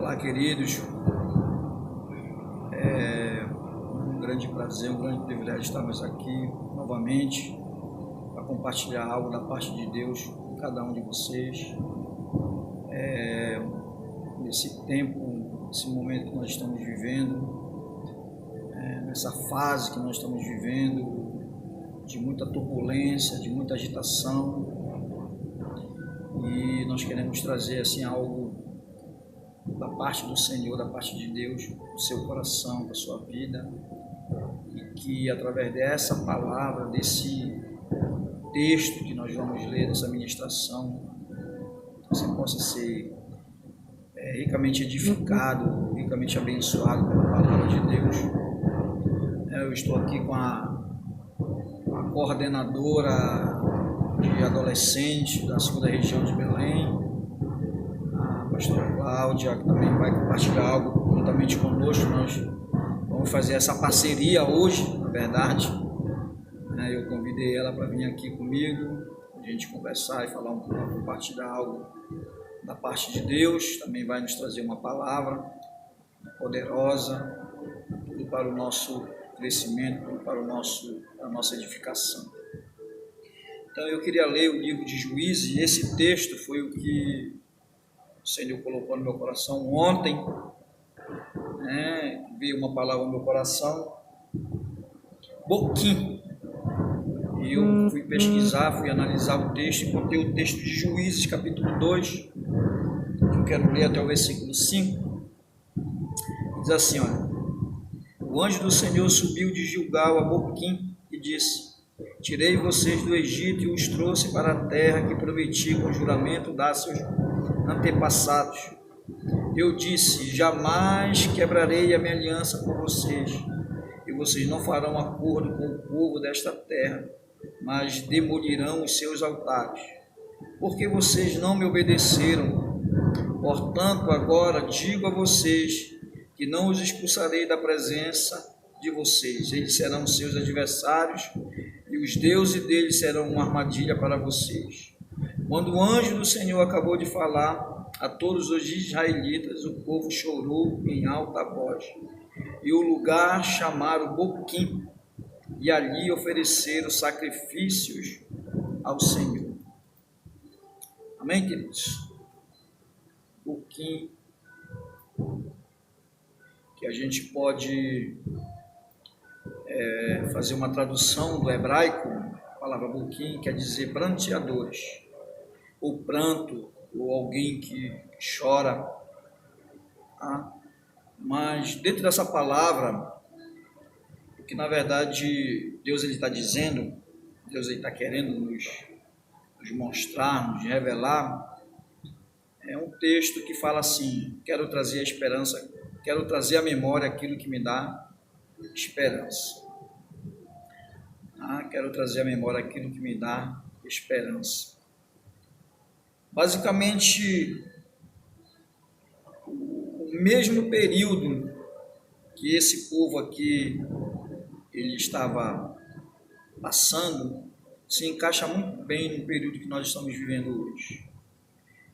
Olá, queridos. É um grande prazer, um grande privilégio estarmos aqui novamente para compartilhar algo da parte de Deus com cada um de vocês. Nesse tempo, nesse momento que nós estamos vivendo, nessa fase que nós estamos vivendo, de muita turbulência, de muita agitação, e nós queremos trazer assim algo da parte do Senhor, da parte de Deus, do seu coração, da sua vida, e que através dessa palavra, desse texto que nós vamos ler, dessa ministração, você possa ser ricamente edificado, ricamente abençoado pela palavra de Deus. Eu estou aqui com a coordenadora de adolescentes da segunda região de Belém, a pastora Cláudia, que também vai compartilhar algo juntamente conosco. Nós vamos fazer essa parceria hoje, na verdade. Eu convidei ela para vir aqui comigo, a gente conversar e falar um pouco, compartilhar algo da parte de Deus. Também vai nos trazer uma palavra poderosa, tudo para o nosso crescimento, tudo para a nossa edificação. Então eu queria ler o livro de Juízes, e esse texto foi o que o Senhor colocou no meu coração ontem, veio uma palavra no meu coração, Boquim, e eu fui pesquisar, fui analisar o texto, encontrei o texto de Juízes, capítulo 2, que eu quero ler até o versículo 5, diz assim, olha: o anjo do Senhor subiu de Gilgal a Boquim e disse: tirei vocês do Egito e os trouxe para a terra que prometi com juramento dar a seus antepassados. Eu disse: jamais quebrarei a minha aliança com vocês, e vocês não farão acordo com o povo desta terra, mas demolirão os seus altares, porque vocês não me obedeceram. Portanto, agora digo a vocês que não os expulsarei da presença de vocês. Eles serão seus adversários, e os deuses deles serão uma armadilha para vocês. Quando o anjo do Senhor acabou de falar a todos os israelitas, o povo chorou em alta voz, e o lugar chamaram Boquim, e ali ofereceram sacrifícios ao Senhor. Amém, queridos? Boquim, que a gente pode fazer uma tradução do hebraico. A palavra Boquim quer dizer pranteadores, ou pranto, ou alguém que chora. Mas dentro dessa palavra, o que na verdade Deus está dizendo, Deus está querendo nos mostrar, nos revelar, é um texto que fala assim: quero trazer a esperança, quero trazer à memória aquilo que me dá esperança. Quero trazer à memória aquilo que me dá esperança. Basicamente, o mesmo período que esse povo aqui ele estava passando se encaixa muito bem no período que nós estamos vivendo hoje.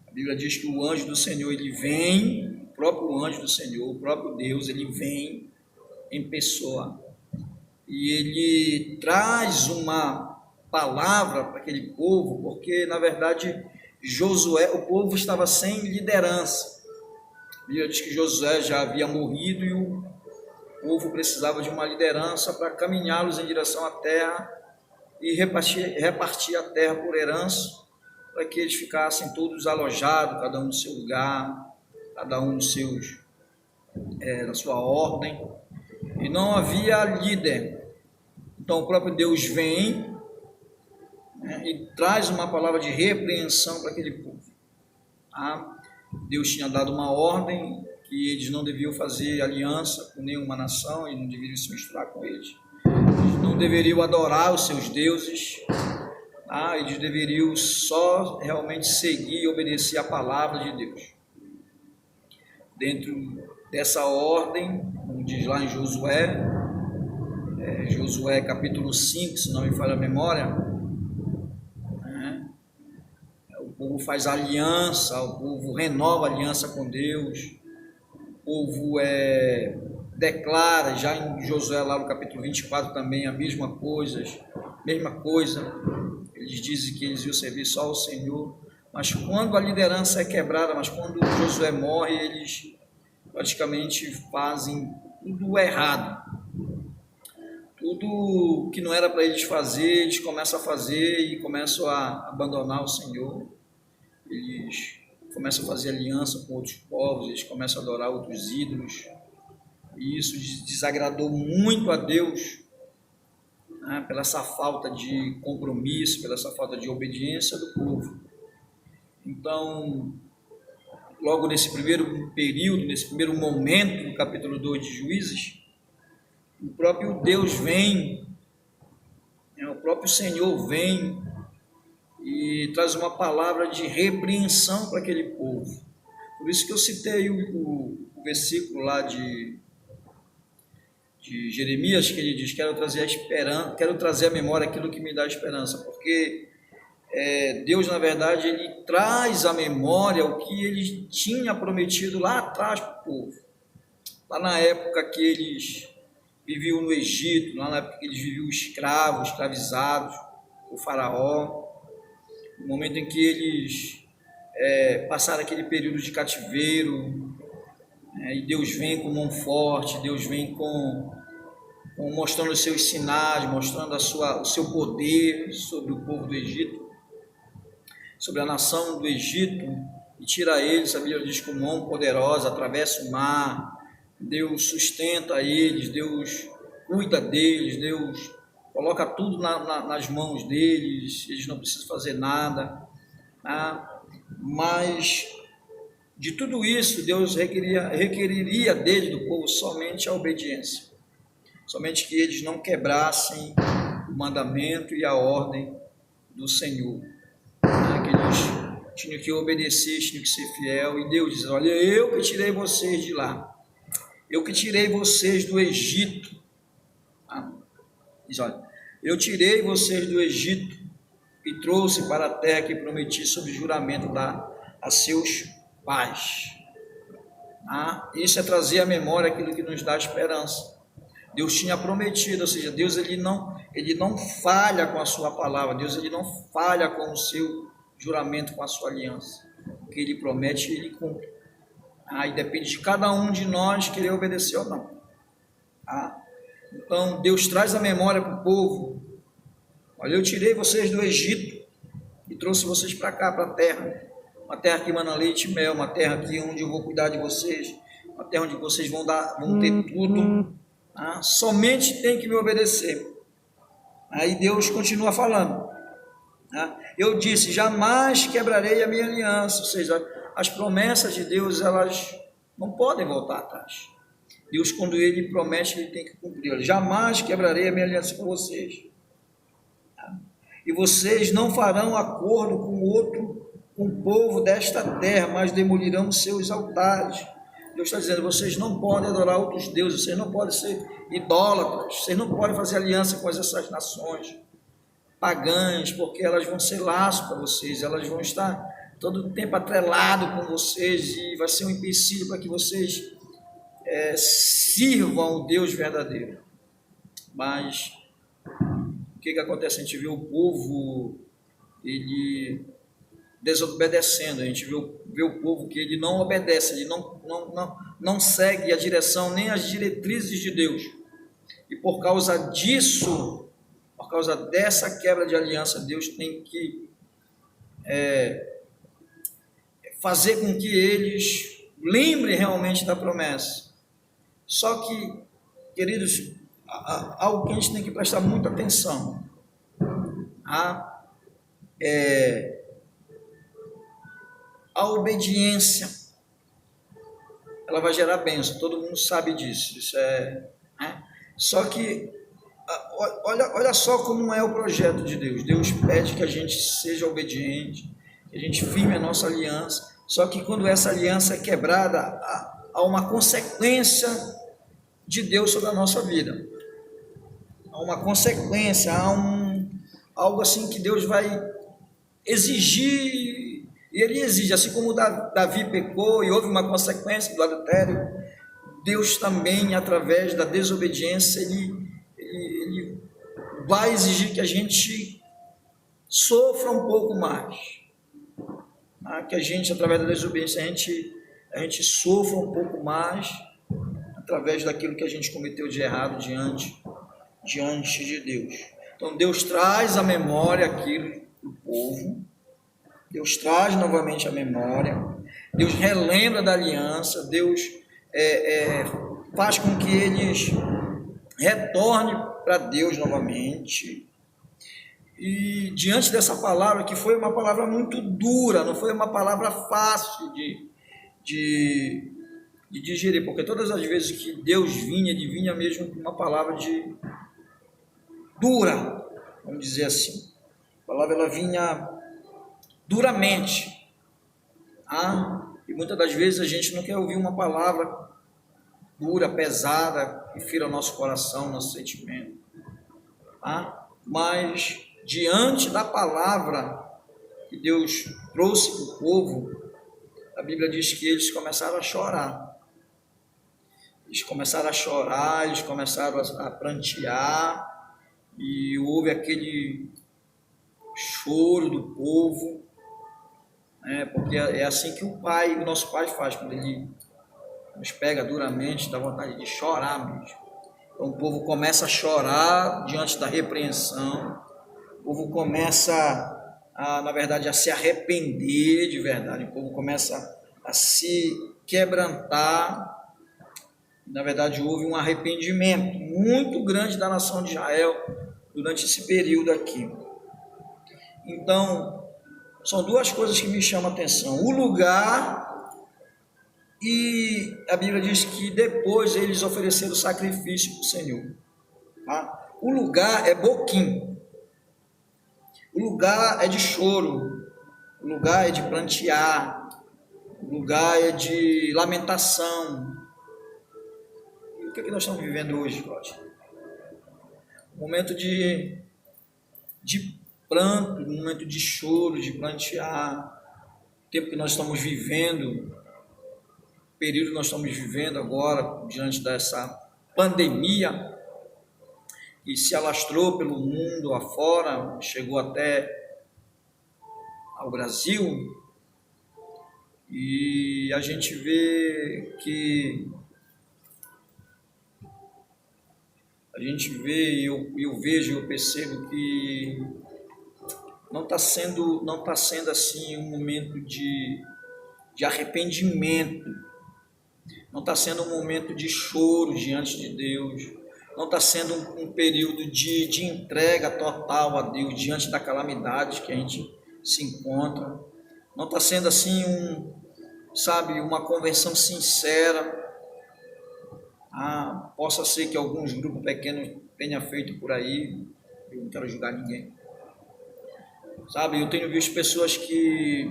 A Bíblia diz que o anjo do Senhor, ele vem, o próprio anjo do Senhor, o próprio Deus, ele vem em pessoa, e ele traz uma palavra para aquele povo, porque na verdade Josué, o povo estava sem liderança. A Bíblia diz que Josué já havia morrido e o povo precisava de uma liderança para caminhá-los em direção à terra e repartir a terra por herança, para que eles ficassem todos alojados, cada um no seu lugar, cada um nos seus, na sua ordem, e não havia líder. Então o próprio Deus vem, e traz uma palavra de repreensão para aquele povo. Deus tinha dado uma ordem que eles não deviam fazer aliança com nenhuma nação, e não deveriam se misturar com eles. Eles não deveriam adorar os seus deuses. Eles deveriam só realmente seguir e obedecer a palavra de Deus. Dentro dessa ordem, como diz lá em Josué, Josué capítulo 5, se não me falha a memória, o povo faz aliança, o povo renova a aliança com Deus, povo declara, já em Josué, lá no capítulo 24 também, a mesma coisa. Eles dizem que eles iam servir só ao Senhor, mas quando a liderança é quebrada, mas quando Josué morre, eles praticamente fazem tudo errado. Tudo que não era para eles fazer, eles começam a fazer e começam a abandonar o Senhor. Eles começam a fazer aliança com outros povos, eles começam a adorar outros ídolos. E isso desagradou muito a Deus, né, pela essa falta de compromisso, pela essa falta de obediência do povo. Então, logo nesse primeiro período, nesse primeiro momento do capítulo 2 de Juízes, o próprio Deus vem, o próprio Senhor vem e traz uma palavra de repreensão para aquele povo. Por isso que eu citei o versículo lá de Jeremias, que ele diz: quero trazer a esperança, quero trazer à memória aquilo que me dá esperança, porque Deus, na verdade, ele traz à memória o que ele tinha prometido lá atrás para o povo, lá na época que eles viviam no Egito, lá na época que eles viviam escravos, escravizados por Faraó, no momento em que eles passaram aquele período de cativeiro, e Deus vem com mão forte, Deus vem mostrando os seus sinais, mostrando o seu poder sobre o povo do Egito, sobre a nação do Egito, e tira eles, a Bíblia diz, com mão poderosa, atravessa o mar. Deus sustenta eles, Deus cuida deles, Deus coloca tudo nas mãos deles, eles não precisam fazer nada, tá? Mas de tudo isso, Deus requeriria deles, do povo, somente a obediência, somente que eles não quebrassem o mandamento e a ordem do Senhor, né? Que eles tinham que obedecer, tinham que ser fiel, e Deus diz: olha, eu que tirei vocês de lá, eu que tirei vocês do Egito. Diz: olha, eu tirei vocês do Egito e trouxe para a terra que prometi sob juramento a seus pais. Isso é trazer à memória aquilo que nos dá esperança. Deus tinha prometido, ou seja, Deus ele não falha com a sua palavra, Deus ele não falha com o seu juramento, com a sua aliança. O que ele promete, ele cumpre. E depende de cada um de nós querer obedecer ou não. Então Deus traz a memória para o povo: olha, eu tirei vocês do Egito e trouxe vocês para cá, para a terra, uma terra que emana leite e mel, uma terra aqui onde eu vou cuidar de vocês, uma terra onde vocês vão ter tudo, somente tem que me obedecer. Aí Deus continua falando: eu disse, jamais quebrarei a minha aliança. Ou seja, as promessas de Deus, elas não podem voltar atrás. Deus, quando ele promete, ele tem que cumprir. Jamais quebrarei a minha aliança com vocês, e vocês não farão acordo com o povo desta terra, mas demolirão os seus altares. Deus está dizendo: vocês não podem adorar outros deuses, vocês não podem ser idólatras, vocês não podem fazer aliança com essas nações pagãs, porque elas vão ser laço para vocês, elas vão estar todo o tempo atrelado com vocês, e vai ser um empecilho para que vocês sirvam o Deus verdadeiro. Mas o que acontece? A gente vê o povo ele desobedecendo, a gente vê o povo que ele não obedece, ele não segue a direção nem as diretrizes de Deus, e por causa disso, por causa dessa quebra de aliança, Deus tem que fazer com que eles lembrem realmente da promessa. Só que, queridos, algo que a gente tem que prestar muita atenção: a obediência, ela vai gerar bênção, todo mundo sabe disso. Só que olha só como é o projeto de Deus. Deus pede que a gente seja obediente, que a gente firme a nossa aliança. Só que quando essa aliança é quebrada, há uma consequência de Deus sobre a nossa vida. Há uma consequência, algo assim que Deus vai exigir, e ele exige, assim como Davi pecou e houve uma consequência do adultério, Deus também, através da desobediência, ele vai exigir que a gente sofra um pouco mais. Que a gente, através da desobediência, a gente sofra um pouco mais através daquilo que a gente cometeu de errado diante de Deus. Então Deus traz à memória aquilo do povo, Deus traz novamente a memória, Deus relembra da aliança, Deus faz com que eles retornem para Deus novamente. E diante dessa palavra, que foi uma palavra muito dura, não foi uma palavra fácil de digerir, porque todas as vezes que Deus vinha, ele vinha mesmo com uma palavra dura, vamos dizer assim. A palavra ela vinha duramente, e muitas das vezes a gente não quer ouvir uma palavra dura, pesada, que fira o nosso coração, nosso sentimento, mas diante da palavra que Deus trouxe para o povo, a Bíblia diz que eles começaram a chorar. Eles começaram a chorar, eles começaram a prantear, e houve aquele choro do povo, porque é assim que o nosso pai faz, quando ele nos pega duramente, dá vontade de chorar mesmo. Então o povo começa a chorar diante da repreensão, o povo começa, na verdade, a se arrepender de verdade, o povo começa a se quebrantar. Na verdade, houve um arrependimento muito grande da nação de Israel durante esse período aqui. Então, são duas coisas que me chamam a atenção: o lugar, e a Bíblia diz que depois eles ofereceram sacrifício para o Senhor. O lugar é Boquim, o lugar é de choro, o lugar é de prantear, o lugar é de lamentação. E o que nós estamos vivendo hoje, Cláudio? Um momento de pranto, um momento de choro, de prantear, o tempo que nós estamos vivendo, o período que nós estamos vivendo agora, diante dessa pandemia, que se alastrou pelo mundo afora, chegou até ao Brasil, e a gente vê que eu vejo, eu percebo que não está sendo assim um momento de arrependimento, não está sendo um momento de choro diante de Deus, não está sendo um período de entrega total a Deus diante da calamidade que a gente se encontra, não está sendo assim uma conversão sincera. Possa ser que alguns grupos pequenos tenham feito por aí, eu não quero julgar ninguém. Eu tenho visto pessoas que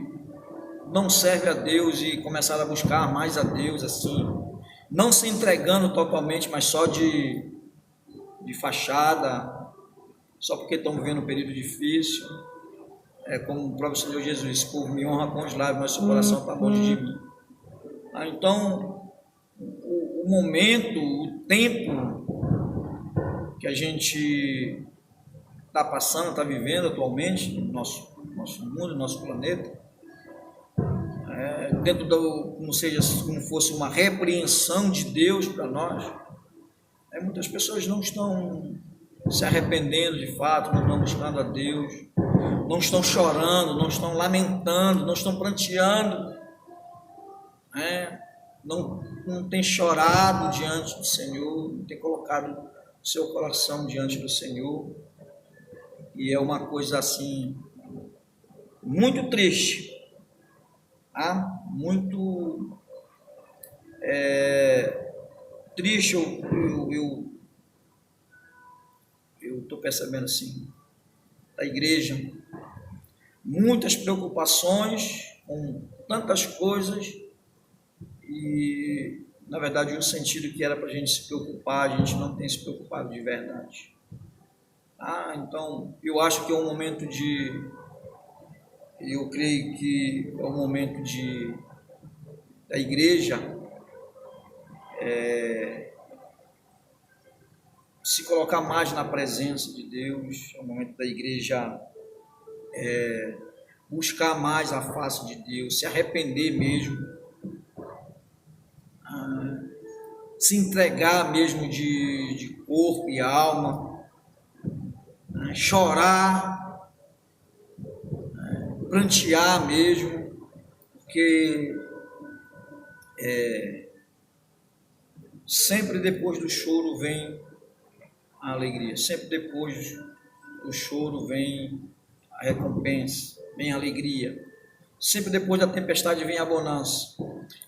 não servem a Deus e começaram a buscar mais a Deus, assim, não se entregando totalmente, mas só de fachada, só porque estão vivendo um período difícil. Como o próprio Senhor Jesus: esse povo me honra com os lábios, mas seu coração está longe de mim. Então, o momento, o tempo que a gente está passando, está vivendo atualmente no nosso mundo, no nosso planeta, dentro como fosse uma repreensão de Deus para nós, muitas pessoas não estão se arrependendo de fato, não estão buscando a Deus, não estão chorando, não estão lamentando, não estão pranteando, não tem chorado diante do Senhor, não tem colocado o seu coração diante do Senhor, e é uma coisa assim muito triste, muito triste. Eu estou percebendo assim, da igreja, muitas preocupações com tantas coisas, e na verdade o sentido que era para a gente se preocupar, a gente não tem se preocupado de verdade. Então eu acho que é um momento eu creio que é um momento da igreja se colocar mais na presença de Deus. É o momento da igreja buscar mais a face de Deus, se arrepender mesmo, se entregar mesmo de corpo e alma, chorar, prantear mesmo, porque sempre depois do choro vem a alegria, sempre depois do choro vem a recompensa, vem a alegria, sempre depois da tempestade vem a bonança.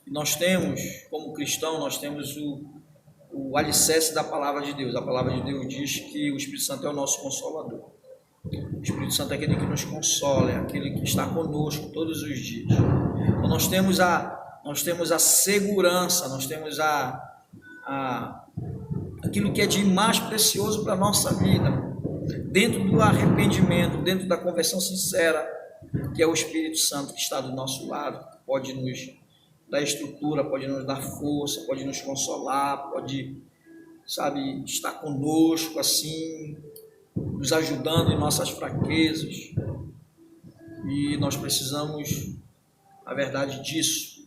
E nós temos, como cristão, nós temos o alicerce da palavra de Deus. A palavra de Deus diz que o Espírito Santo é o nosso consolador. O Espírito Santo é aquele que nos consola, é aquele que está conosco todos os dias. Então nós temos a segurança, nós temos aquilo que é de mais precioso para a nossa vida, dentro do arrependimento, dentro da conversão sincera, que é o Espírito Santo que está do nosso lado, que pode nos dar estrutura, pode nos dar força, pode nos consolar, pode, estar conosco assim, nos ajudando em nossas fraquezas. E nós precisamos, na verdade, disso,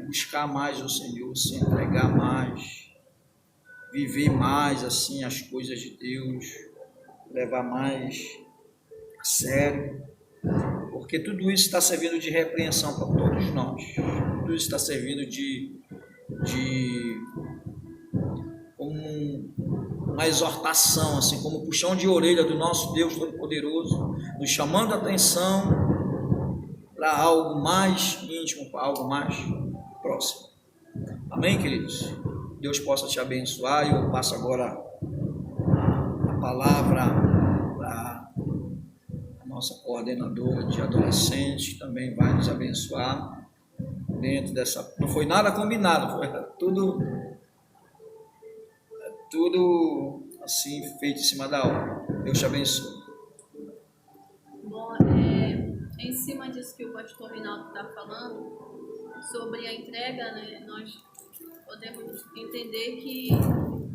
buscar mais o Senhor, se entregar mais, viver mais assim as coisas de Deus, levar mais a sério, porque tudo isso está servindo de repreensão para todos nós, tudo isso está servindo como uma exortação, assim, como um puxão de orelha do nosso Deus Todo-Poderoso, nos chamando a atenção para algo mais íntimo, para algo mais próximo. Amém, queridos? Deus possa te abençoar. E eu passo agora a palavra para a nossa coordenadora de adolescentes, que também vai nos abençoar dentro dessa... Não foi nada combinado, foi tudo assim, feito em cima da hora. Deus te abençoe. Bom, em cima disso que o pastor Rinaldo está falando, sobre a entrega, né, nós podemos entender que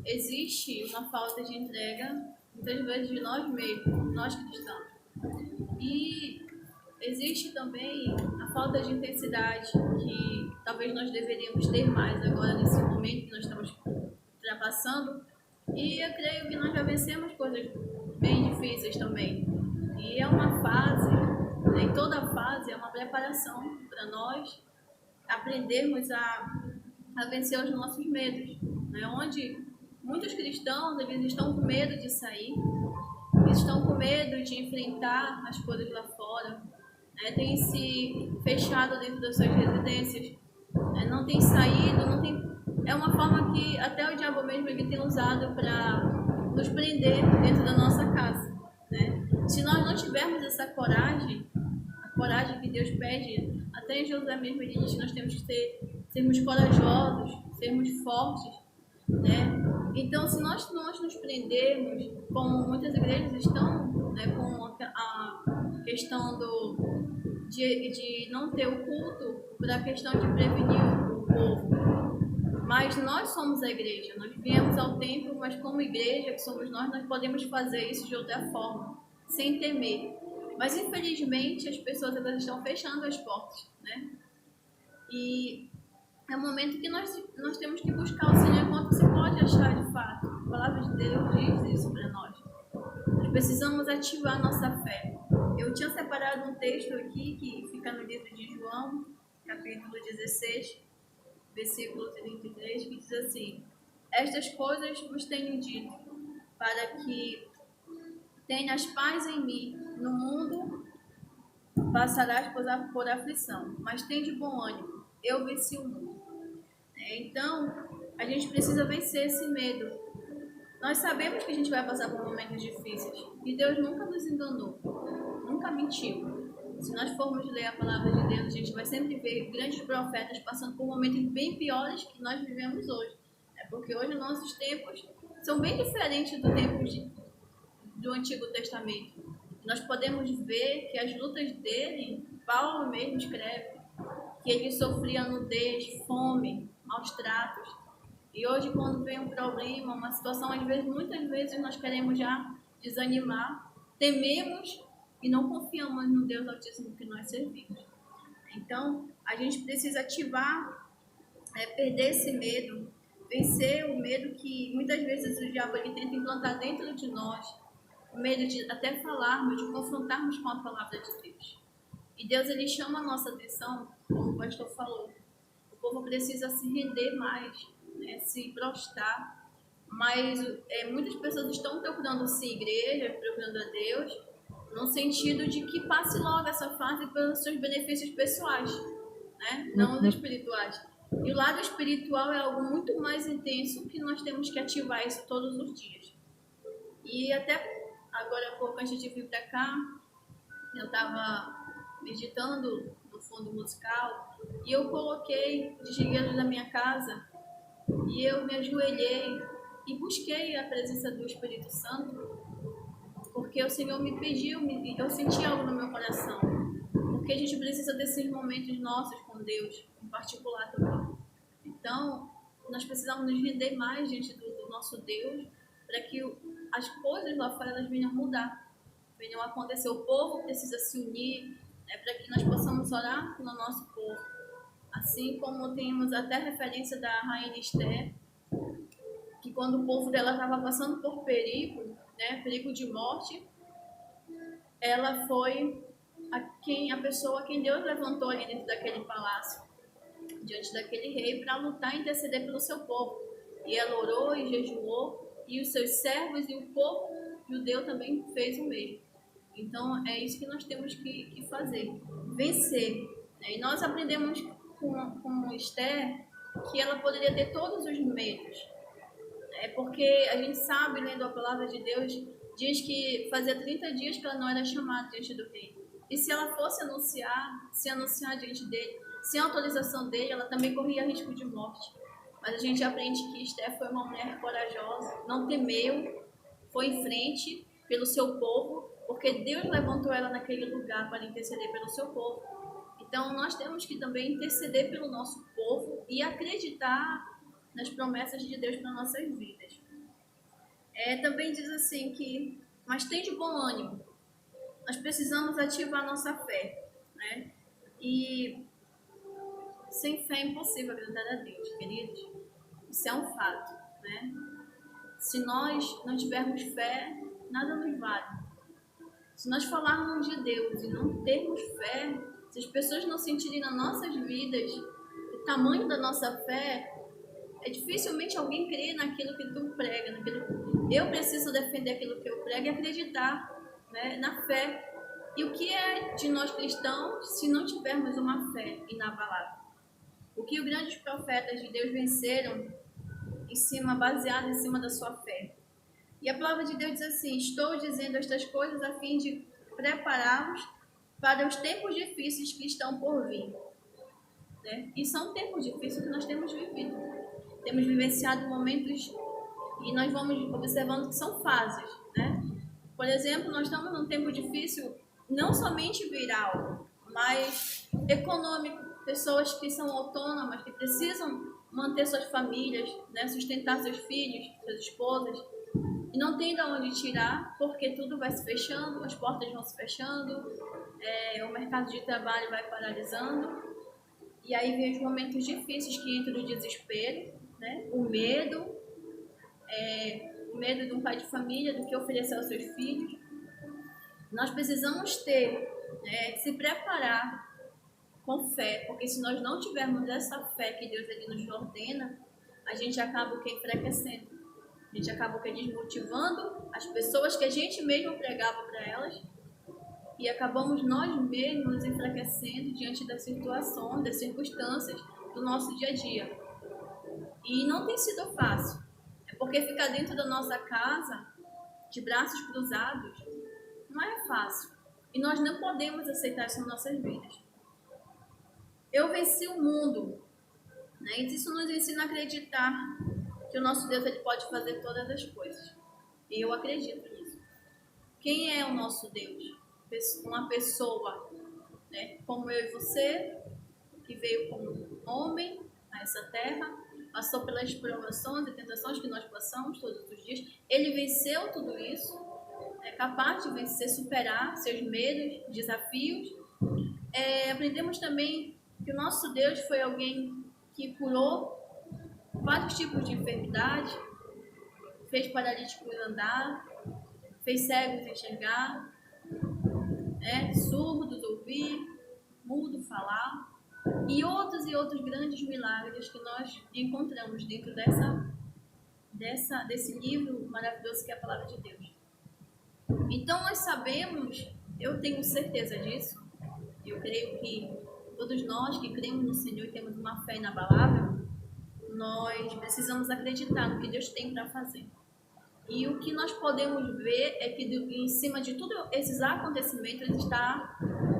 existe uma falta de entrega, muitas vezes de nós mesmos, nós cristãos. E existe também a falta de intensidade, que talvez nós deveríamos ter mais agora nesse momento que nós estamos ultrapassando. E eu creio que nós já vencemos coisas bem difíceis também. E é uma fase, em toda fase é uma preparação para nós aprendermos a vencer os nossos medos, né? Onde muitos cristãos eles estão com medo de sair, estão com medo de enfrentar as coisas lá fora, né? Têm se fechado dentro das suas residências, né? Não tem saído, não tem... É uma forma que até o diabo mesmo ele tem usado para nos prender dentro da nossa casa, né? Se nós não tivermos essa coragem, a coragem que Deus pede, até em Josué mesmo ele diz que nós temos que sermos corajosos, sermos fortes, né? Então, se nós nos prendermos, como muitas igrejas estão, né, com a questão de não ter o culto, por a questão de prevenir o povo. Mas nós somos a igreja, nós viemos ao templo, mas como igreja que somos nós podemos fazer isso de outra forma, sem temer. Mas infelizmente as pessoas elas estão fechando as portas, né? E é um momento que nós temos que buscar o Senhor enquanto se pode achar de fato. A palavra de Deus diz isso para nós. Nós precisamos ativar a nossa fé. Eu tinha separado um texto aqui que fica no livro de João, capítulo 16, versículo 33, que diz assim: estas coisas vos tenho dito, para que tenhas paz em mim. No mundo passarás por aflição, mas tende bom ânimo, eu venci o mundo. Então, a gente precisa vencer esse medo. Nós sabemos que a gente vai passar por momentos difíceis, e Deus nunca nos enganou, nunca mentiu. Se nós formos ler a palavra de Deus, a gente vai sempre ver grandes profetas passando por momentos bem piores que nós vivemos hoje. É porque hoje nossos tempos são bem diferentes do tempo do Antigo Testamento. Nós podemos ver que as lutas dele, Paulo mesmo escreve, que ele sofria nudez, fome, maus tratos. E hoje, quando vem um problema, uma situação, às vezes, muitas vezes nós queremos já desanimar, tememos e não confiamos no Deus Altíssimo que nós servimos. Então, a gente precisa ativar, perder esse medo, vencer o medo que muitas vezes o diabo ele tenta implantar dentro de nós, o medo de até falarmos, de confrontarmos com a palavra de Deus. E Deus ele chama a nossa atenção, como o pastor falou, o povo precisa se render mais, né, se prostrar, mas muitas pessoas estão procurando sim igreja, procurando a Deus, no sentido de que passe logo essa fase pelos seus benefícios pessoais, né? Não os espirituais. E o lado espiritual é algo muito mais intenso que nós temos que ativar isso todos os dias. E até agora há pouco, antes de vir para cá, eu estava meditando no fundo musical e eu desliguei a luz da minha casa e eu me ajoelhei e busquei a presença do Espírito Santo, porque o Senhor me pediu, eu senti algo no meu coração, porque a gente precisa desses momentos nossos com Deus, em particular também. Então, nós precisamos nos render mais diante do nosso Deus, para que as coisas lá fora elas venham mudar, venham acontecer. O povo precisa se unir, né, para que nós possamos orar pelo nosso povo. Assim como temos até referência da rainha Esther, que quando o povo dela estava passando por perigo, né, perigo de morte, ela foi a pessoa a quem Deus levantou ali dentro daquele palácio, diante daquele rei, para lutar e interceder pelo seu povo. E ela orou e jejuou, e os seus servos e o povo judeu também fez o mesmo. Então é isso que nós temos que fazer, vencer. E nós aprendemos com Esther que ela poderia ter todos os medos, porque a gente sabe, lendo a palavra de Deus, diz que fazia 30 dias que ela não era chamada diante do rei. E se ela fosse se anunciar diante dele, sem autorização dele, ela também corria risco de morte. Mas a gente aprende que Esther foi uma mulher corajosa, não temeu, foi em frente pelo seu povo, porque Deus levantou ela naquele lugar para interceder pelo seu povo. Então nós temos que também interceder pelo nosso povo e acreditar nas promessas de Deus para nossas vidas. Também diz assim que, mas tem de bom ânimo, nós precisamos ativar nossa fé, né? E sem fé é impossível agradar a Deus, queridos. Isso é um fato, né? Se nós não tivermos fé, nada nos vale. Se nós falarmos de Deus e não termos fé, se as pessoas não sentirem nas nossas vidas o tamanho da nossa fé, dificilmente alguém crê naquilo que tu prega, eu preciso defender aquilo que eu prego e acreditar, né, na fé. E o que é de nós cristãos se não tivermos uma fé inabalável? O que os grandes profetas de Deus venceram baseado em cima da sua fé. E a palavra de Deus diz assim: estou dizendo estas coisas a fim de prepará-los para os tempos difíceis que estão por vir. Né? E são tempos difíceis que nós temos vivido. Temos vivenciado momentos e nós vamos observando que são fases, né? Por exemplo, nós estamos num tempo difícil, não somente viral, mas econômico. Pessoas que são autônomas, que precisam manter suas famílias, né? Sustentar seus filhos, suas esposas, e não tem de onde tirar, porque tudo vai se fechando, as portas vão se fechando, o mercado de trabalho vai paralisando, e aí vem os momentos difíceis que entra o desespero, né? O medo de um pai de família, do que oferecer aos seus filhos. Nós precisamos se preparar com fé, porque se nós não tivermos essa fé que Deus ele nos ordena, a gente acaba enfraquecendo, a gente acaba desmotivando as pessoas que a gente mesmo pregava para elas, e acabamos nós mesmos enfraquecendo diante das situações, das circunstâncias do nosso dia a dia. E não tem sido fácil, porque ficar dentro da nossa casa, de braços cruzados, não é fácil. E nós não podemos aceitar isso nas nossas vidas. Eu venci o mundo, né? E isso nos ensina a acreditar que o nosso Deus ele pode fazer todas as coisas. E eu acredito nisso. Quem é o nosso Deus? Uma pessoa, né, como eu e você, que veio como homem, nessa terra, passou pelas provações e tentações que nós passamos todos os dias. Ele venceu tudo isso, é capaz de vencer, superar seus medos, desafios. Aprendemos também que o nosso Deus foi alguém que curou vários tipos de enfermidade, fez paralíticos andar, fez cegos enxergar, surdos ouvir, mudo falar, e outros grandes milagres que nós encontramos dentro desse livro maravilhoso que é a Palavra de Deus. Então nós sabemos, eu tenho certeza disso, eu creio que todos nós que cremos no Senhor e temos uma fé inabalável, nós precisamos acreditar no que Deus tem para fazer. E o que nós podemos ver é que em cima de todos esses acontecimentos está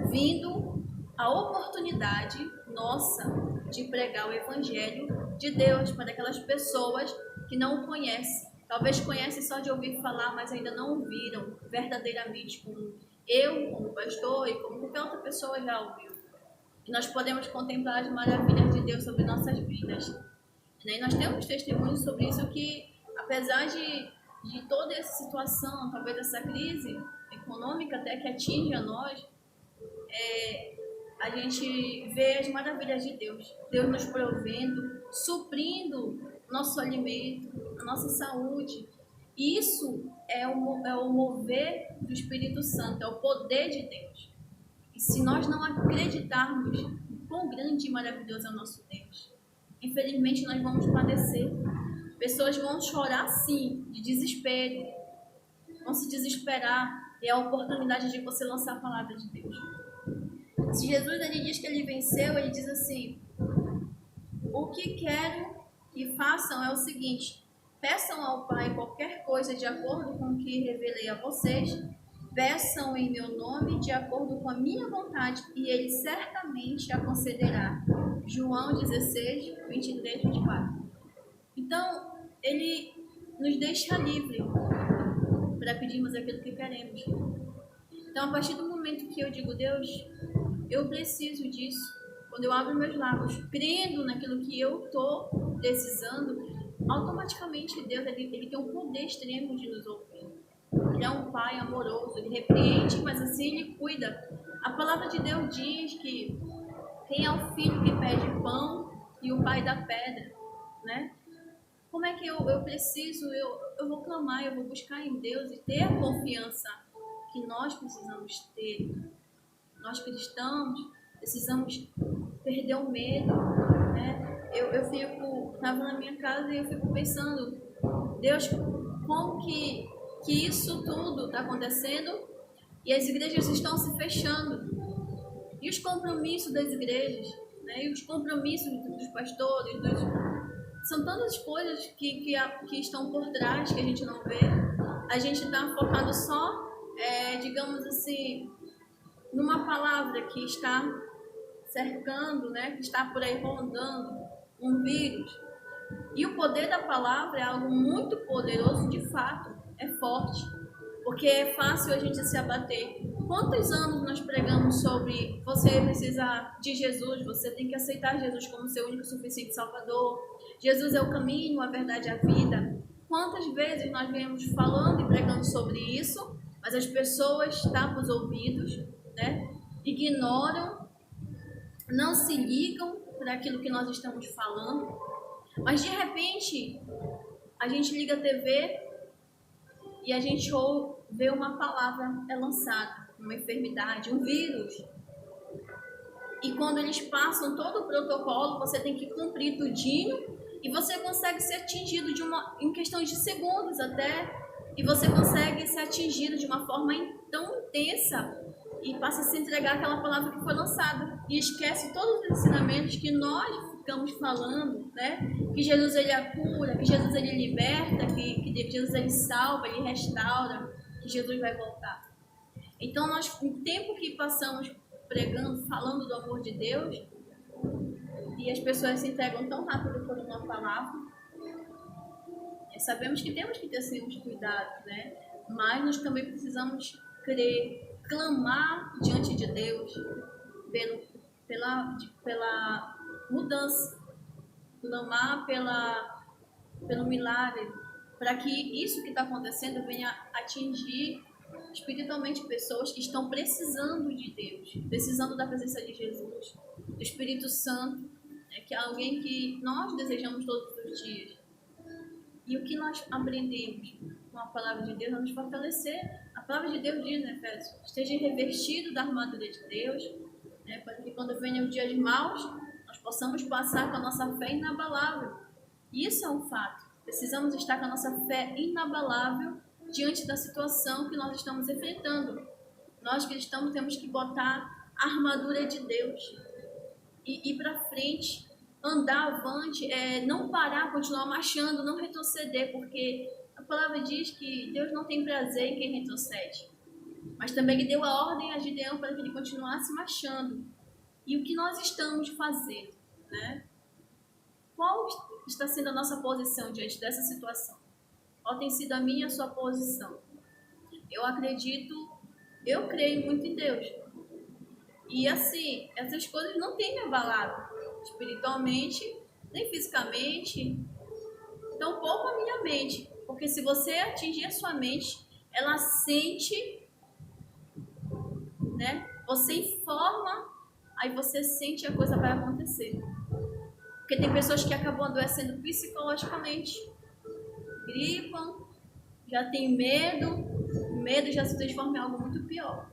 vindo a oportunidade nossa de pregar o Evangelho de Deus para aquelas pessoas que não o conhecem. Talvez conhecem só de ouvir falar, mas ainda não ouviram verdadeiramente, como eu, como pastor e como qualquer outra pessoa já ouviu. E nós podemos contemplar as maravilhas de Deus sobre nossas vidas. E nós temos testemunhos sobre isso que, apesar de toda essa situação, talvez essa crise econômica até que atinge a nós, a gente vê as maravilhas de Deus. Deus nos provendo, suprindo nosso alimento, a nossa saúde. Isso é o mover do Espírito Santo, é o poder de Deus. E se nós não acreditarmos quão grande e maravilhoso é o nosso Deus, infelizmente nós vamos padecer. Pessoas vão chorar sim, de desespero, vão se desesperar, e é a oportunidade de você lançar a palavra de Deus. Se Jesus ele diz que ele venceu, ele diz assim: o que quero que façam é o seguinte: peçam ao Pai qualquer coisa de acordo com o que revelei a vocês, peçam em meu nome de acordo com a minha vontade, e ele certamente a concederá. João 16, 23, 24. Então, ele nos deixa livre para pedirmos aquilo que queremos. Então, a partir do momento que eu digo, Deus, eu preciso disso, quando eu abro meus lábios, crendo naquilo que eu estou precisando, automaticamente Deus ele tem um poder extremo de nos ouvir. Ele é um pai amoroso, ele repreende, mas assim ele cuida. A palavra de Deus diz que quem é o filho que pede pão e o pai dá pedra, né? Como é que eu preciso, eu vou clamar, eu vou buscar em Deus e ter a confiança que nós precisamos ter. Nós cristãos precisamos perder o medo, né? Eu estava na minha casa e eu fico pensando, Deus, como que isso tudo está acontecendo e as igrejas estão se fechando? E os compromissos das igrejas, né? E os compromissos dos pastores, são tantas coisas que estão por trás que a gente não vê. A gente está focado só, digamos assim, numa palavra que está cercando, né? Que está por aí rondando, um vírus. E o poder da palavra é algo muito poderoso, de fato, é forte, porque é fácil a gente se abater. Quantos anos nós pregamos sobre você precisa de Jesus, você tem que aceitar Jesus como seu único e suficiente Salvador. Jesus é o caminho, a verdade e a vida. Quantas vezes nós viemos falando e pregando sobre isso, mas as pessoas tapam os ouvidos, né? Ignoram, não se ligam para aquilo que nós estamos falando. Mas de repente, a gente liga a TV e a gente vê uma palavra lançada, uma enfermidade, um vírus. E quando eles passam todo o protocolo, você tem que cumprir tudinho e você consegue ser atingido em questão de segundos até, e você consegue ser atingido de uma forma tão intensa e passa a se entregar aquela palavra que foi lançada e esquece todos os ensinamentos que nós ficamos falando, né? Que Jesus ele a cura, que Jesus ele liberta, que Jesus ele salva, ele restaura, que Jesus vai voltar. Então nós, o tempo que passamos pregando, falando do amor de Deus, e as pessoas se entregam tão rápido por uma palavra, sabemos que temos que ter assim, uns cuidados, né? Mas nós também precisamos crer, clamar diante de Deus pela mudança, clamar pelo milagre, para que isso que está acontecendo venha atingir espiritualmente pessoas que estão precisando de Deus, precisando da presença de Jesus, do Espírito Santo, né, que é alguém que nós desejamos todos os dias. E o que nós aprendemos com a palavra de Deus vai nos fortalecer. A palavra de Deus diz, né, Efésios, esteja revestido da armadura de Deus, né, para que quando venham os dias maus, nós possamos passar com a nossa fé inabalável. Isso é um fato. Precisamos estar com a nossa fé inabalável diante da situação que nós estamos enfrentando. Nós cristãos temos que botar a armadura de Deus e ir para frente, andar avante, não parar, continuar marchando, não retroceder, porque a palavra diz que Deus não tem prazer em quem retrocede, mas também que deu a ordem a Gideão para que ele continuasse marchando. E o que nós estamos fazendo, né? Qual está sendo a nossa posição diante dessa situação? Qual tem sido a minha e a sua posição? Eu creio muito em Deus. E assim, essas coisas não têm me abalado espiritualmente, nem fisicamente, tampouco a minha mente. Porque se você atingir a sua mente, ela sente, né? Você informa, aí você sente a coisa vai acontecer. Porque tem pessoas que acabam adoecendo psicologicamente, gripam, já tem medo, o medo já se transforma em algo muito pior.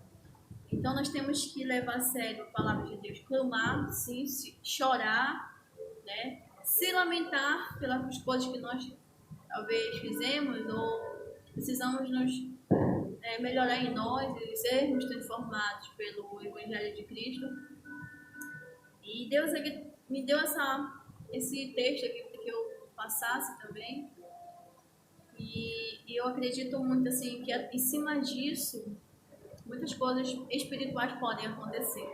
Então nós temos que levar a sério a palavra de Deus, clamar, sim, chorar, né? Se lamentar pelas coisas que nós talvez fizemos ou precisamos nos melhorar em nós e sermos transformados pelo Evangelho de Cristo. E Deus me deu esse texto aqui para que eu passasse também. E eu acredito muito assim que em cima disso muitas coisas espirituais podem acontecer,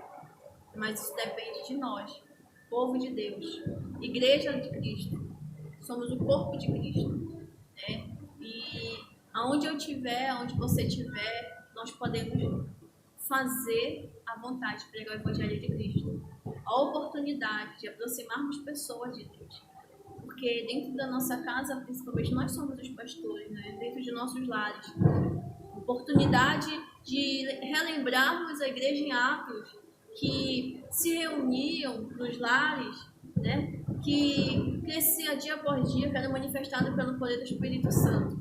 mas isso depende de nós, povo de Deus, igreja de Cristo. Somos o corpo de Cristo, né? E aonde eu estiver, aonde você estiver, nós podemos fazer a vontade de pregar o Evangelho de Cristo, a oportunidade de aproximarmos pessoas de Deus. Porque dentro da nossa casa, principalmente nós somos os pastores, né? Dentro de nossos lares, oportunidade de relembrarmos a igreja em Atos, que se reuniam nos lares, né? Que crescia dia após dia, que era manifestado pelo poder do Espírito Santo.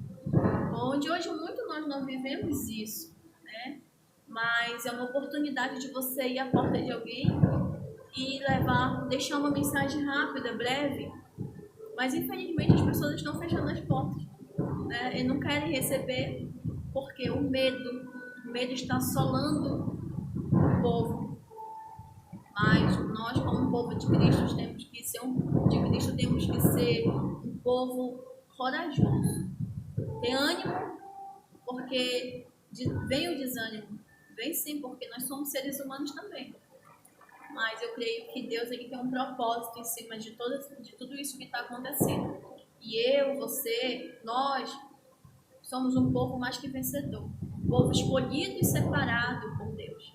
Onde hoje muito nós não vivemos isso, né? Mas é uma oportunidade de você ir à porta de alguém e deixar uma mensagem rápida, breve. Mas infelizmente as pessoas estão fechando as portas, né? E não querem receber porque o medo está assolando o povo. Mas nós, como povo de Cristo, temos que ser um povo corajoso. Ter ânimo, porque vem o desânimo. Vem sim, porque nós somos seres humanos também. Mas eu creio que Deus tem um propósito em cima de tudo isso que está acontecendo. E você, nós, somos um povo mais que vencedor. Um povo escolhido e separado por Deus.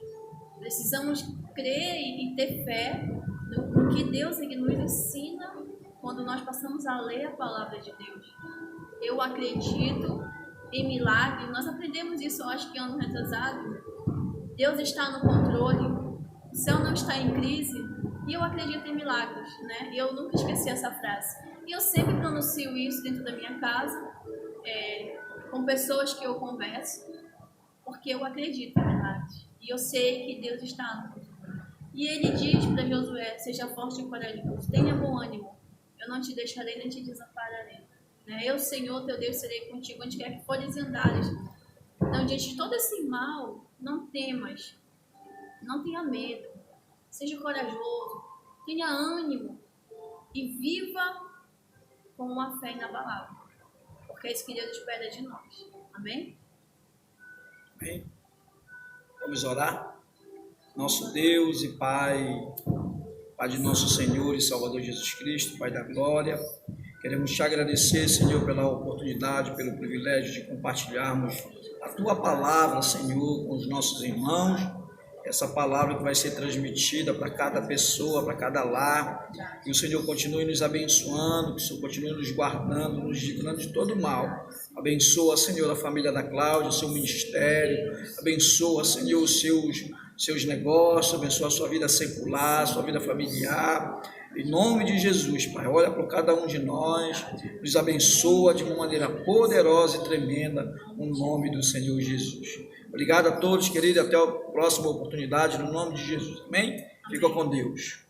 Precisamos crer e ter fé no que Deus nos ensina quando nós passamos a ler a palavra de Deus. Eu acredito em milagres. Nós aprendemos isso, eu acho que ano retrasado. Deus está no controle. O céu não está em crise. E eu acredito em milagres, né? E eu nunca esqueci essa frase. E eu sempre pronuncio isso dentro da minha casa, com pessoas que eu converso, porque eu acredito em milagres. E eu sei que Deus está no controle. E ele diz para Josué: seja forte e corajoso, tenha bom ânimo. Eu não te deixarei nem te desampararei. Né? Eu, Senhor, teu Deus, serei contigo onde quer que fores e andares. Então, diante de todo esse mal, não temas, não tenha medo, seja corajoso, tenha ânimo e viva com uma fé inabalável, porque é isso que Deus espera de nós. Amém? Amém. Vamos orar? Nosso Deus e Pai de nosso Senhor e Salvador Jesus Cristo, Pai da glória, queremos te agradecer, Senhor, pela oportunidade, pelo privilégio de compartilharmos a Tua palavra, Senhor, com os nossos irmãos. essa palavra que vai ser transmitida para cada pessoa, para cada lar, que o Senhor continue nos abençoando, que o Senhor continue nos guardando, nos livrando de todo mal. Abençoa, Senhor, a família da Cláudia, o seu ministério, abençoa, Senhor, os seus negócios, abençoa a sua vida secular, a sua vida familiar. Em nome de Jesus, Pai, olha para cada um de nós, nos abençoa de uma maneira poderosa e tremenda, no nome do Senhor Jesus. Obrigado a todos, queridos, até a próxima oportunidade, no nome de Jesus. Amém? Fica com Deus.